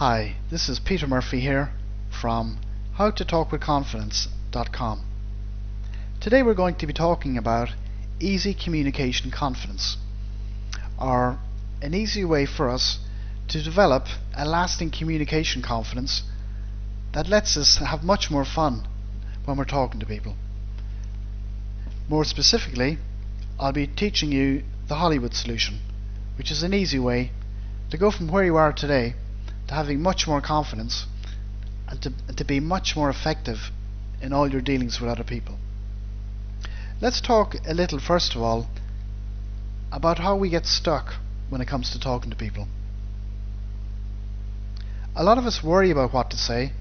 Hi, this is Peter Murphy here from howtotalkwithconfidence.com. Today we're going to be talking about easy communication confidence, or an easy way for us to develop a lasting communication confidence that lets us have much more fun when we're talking to people. More specifically, I'll be teaching you the Hollywood solution, which is an easy way to go from where you are today to having much more confidence and to be much more effective in all your dealings with other people. Let's talk a little first of all about how we get stuck when it comes to talking to people. A lot of us worry about what to say,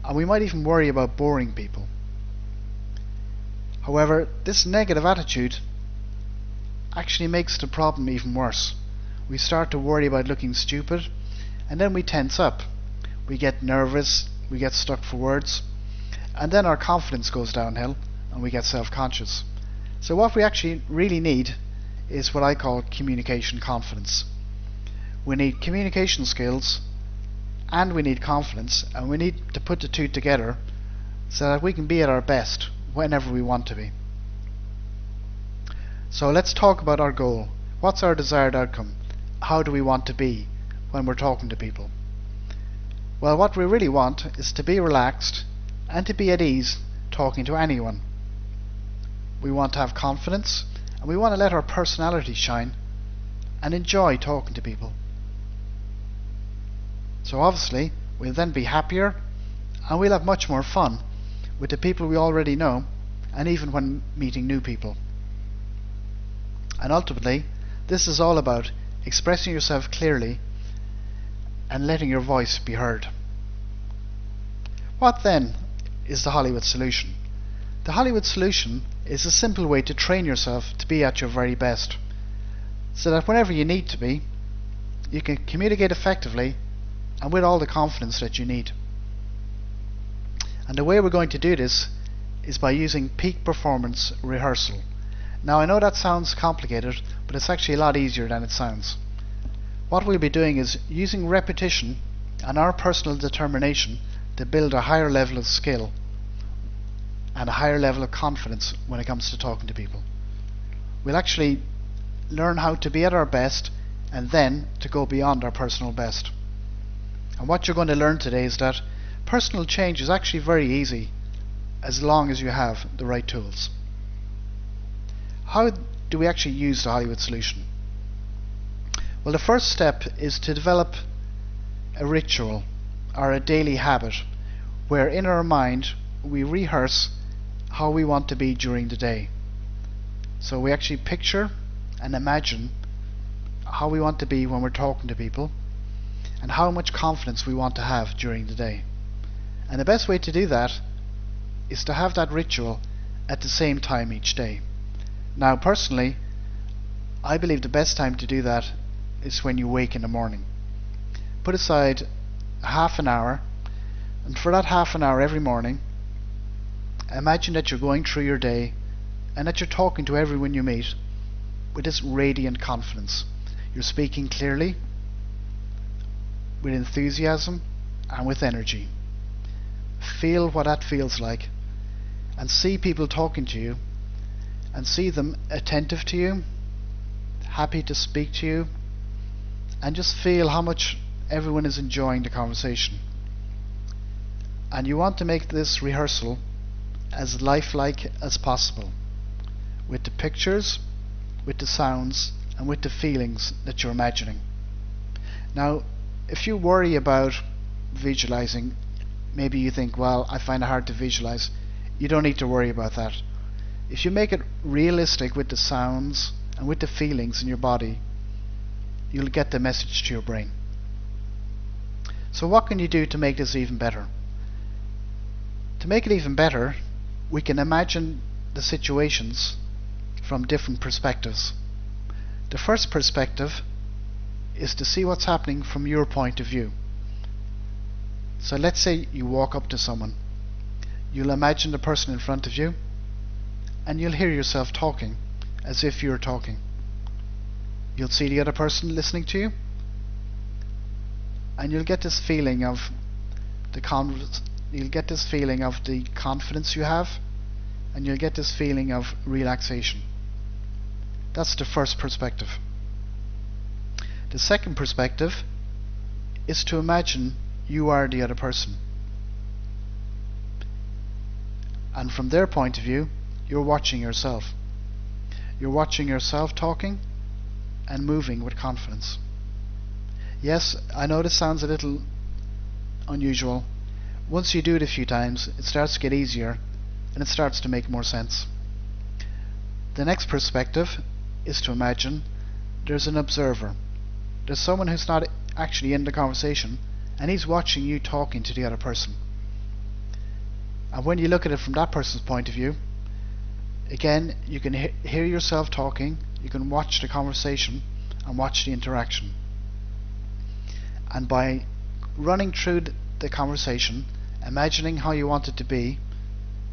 and we might even worry about boring people. However, this negative attitude actually makes the problem even worse. We start to worry about looking stupid, and then we tense up. We get nervous, we get stuck for words, and then our confidence goes downhill and we get self-conscious. So what we actually really need is what I call communication confidence. We need communication skills and we need confidence, and we need to put the two together so that we can be at our best whenever we want to be. So let's talk about our goal. What's our desired outcome? How do we want to be when we're talking to people? Well, what we really want is to be relaxed and to be at ease talking to anyone. We want to have confidence, and we want to let our personality shine and enjoy talking to people. So obviously we'll then be happier and we'll have much more fun with the people we already know, and even when meeting new people. And ultimately, this is all about expressing yourself clearly and letting your voice be heard. What then is the Hollywood solution? The Hollywood solution is a simple way to train yourself to be at your very best, so that whenever you need to be, you can communicate effectively and with all the confidence that you need. And the way we're going to do this is by using peak performance rehearsal. Now, I know that sounds complicated, but it's actually a lot easier than it sounds. What we'll be doing is using repetition and our personal determination to build a higher level of skill and a higher level of confidence when it comes to talking to people. We'll actually learn how to be at our best and then to go beyond our personal best. And what you're going to learn today is that personal change is actually very easy as long as you have the right tools. How do we actually use the Hollywood solution? Well, the first step is to develop a ritual or a daily habit where in our mind we rehearse how we want to be during the day. So we actually picture and imagine how we want to be when we're talking to people and how much confidence we want to have during the day. And the best way to do that is to have that ritual at the same time each day. Now, personally, I believe the best time to do that is when you wake in the morning. Put aside half an hour, and for that half an hour every morning, imagine that you're going through your day and that you're talking to everyone you meet with this radiant confidence. You're speaking clearly, with enthusiasm and with energy. Feel what that feels like, and see people talking to you, and see them attentive to you, happy to speak to you, and just feel how much everyone is enjoying the conversation. And you want to make this rehearsal as lifelike as possible, with the pictures, with the sounds, and with the feelings that you're imagining. Now, if you worry about visualizing, maybe you think, well, I find it hard to visualize. You don't need to worry about that. If you make it realistic with the sounds and with the feelings in your body, you'll get the message to your brain. So what can you do to make this even better? To make it even better, we can imagine the situations from different perspectives. The first perspective is to see what's happening from your point of view. So let's say you walk up to someone. You'll imagine the person in front of you, and you'll hear yourself talking as if you're talking. You'll see the other person listening to you, and you'll get this feeling of the confidence you have, and you'll get this feeling of relaxation. That's the first perspective. The second perspective is to imagine you are the other person, and from their point of view, you're watching yourself. You're watching yourself talking and moving with confidence. Yes, I know this sounds a little unusual. Once you do it a few times, it starts to get easier and it starts to make more sense. The next perspective is to imagine there's an observer. There's someone who's not actually in the conversation, and he's watching you talking to the other person. And when you look at it from that person's point of view, again, you can hear yourself talking, you can watch the conversation and watch the interaction. And by running through the conversation, imagining how you want it to be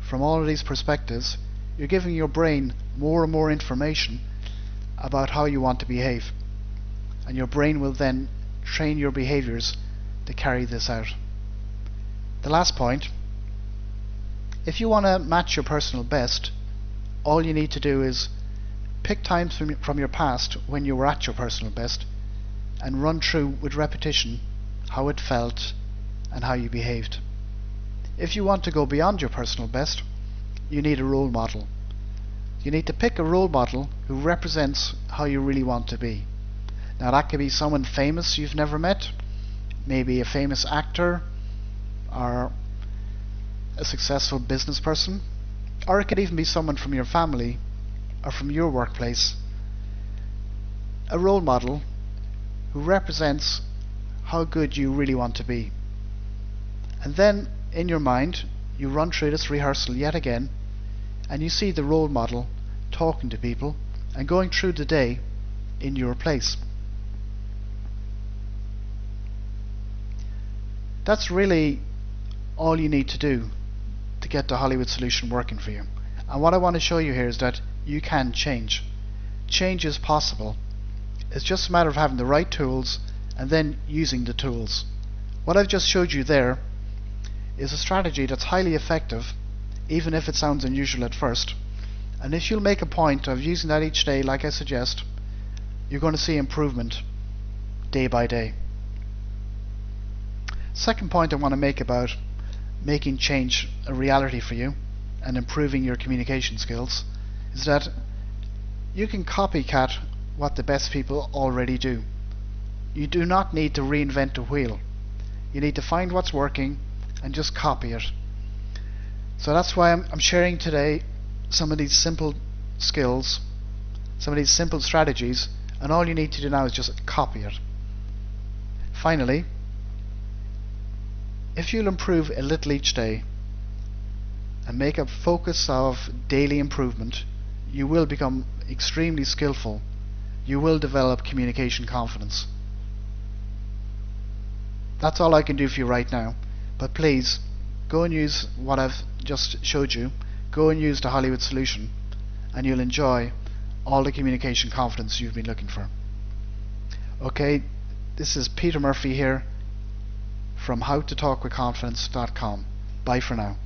from all of these perspectives, you're giving your brain more and more information about how you want to behave. And your brain will then train your behaviors to carry this out. The last point, if you want to match your personal best, all you need to do is pick times from your past when you were at your personal best and run through with repetition how it felt and how you behaved. If you want to go beyond your personal best, you need a role model. You need to pick a role model who represents how you really want to be. Now that could be someone famous you've never met, maybe a famous actor or a successful business person, or it could even be someone from your family or from your workplace. A role model who represents how good you really want to be. And then in your mind you run through this rehearsal yet again, and you see the role model talking to people and going through the day in your place. That's really all you need to do to get the Hollywood solution working for you. And what I want to show you here is that you can change. Change is possible. It's just a matter of having the right tools and then using the tools. What I've just showed you there is a strategy that's highly effective, even if it sounds unusual at first. And if you'll make a point of using that each day like I suggest, you're going to see improvement day by day. Second point I want to make about making change a reality for you and improving your communication skills is that you can copycat what the best people already do. You do not need to reinvent the wheel. You need to find what's working and just copy it. So that's why I'm sharing today some of these simple skills, some of these simple strategies, and all you need to do now is just copy it. Finally, if you'll improve a little each day and make a focus of daily improvement, you will become extremely skillful. You will develop communication confidence. That's all I can do for you right now, but please go and use what I've just showed you. Go and use the Hollywood solution and you'll enjoy all the communication confidence you've been looking for. Okay, this is Peter Murphy here from howtotalkwithconfidence.com. Bye for now.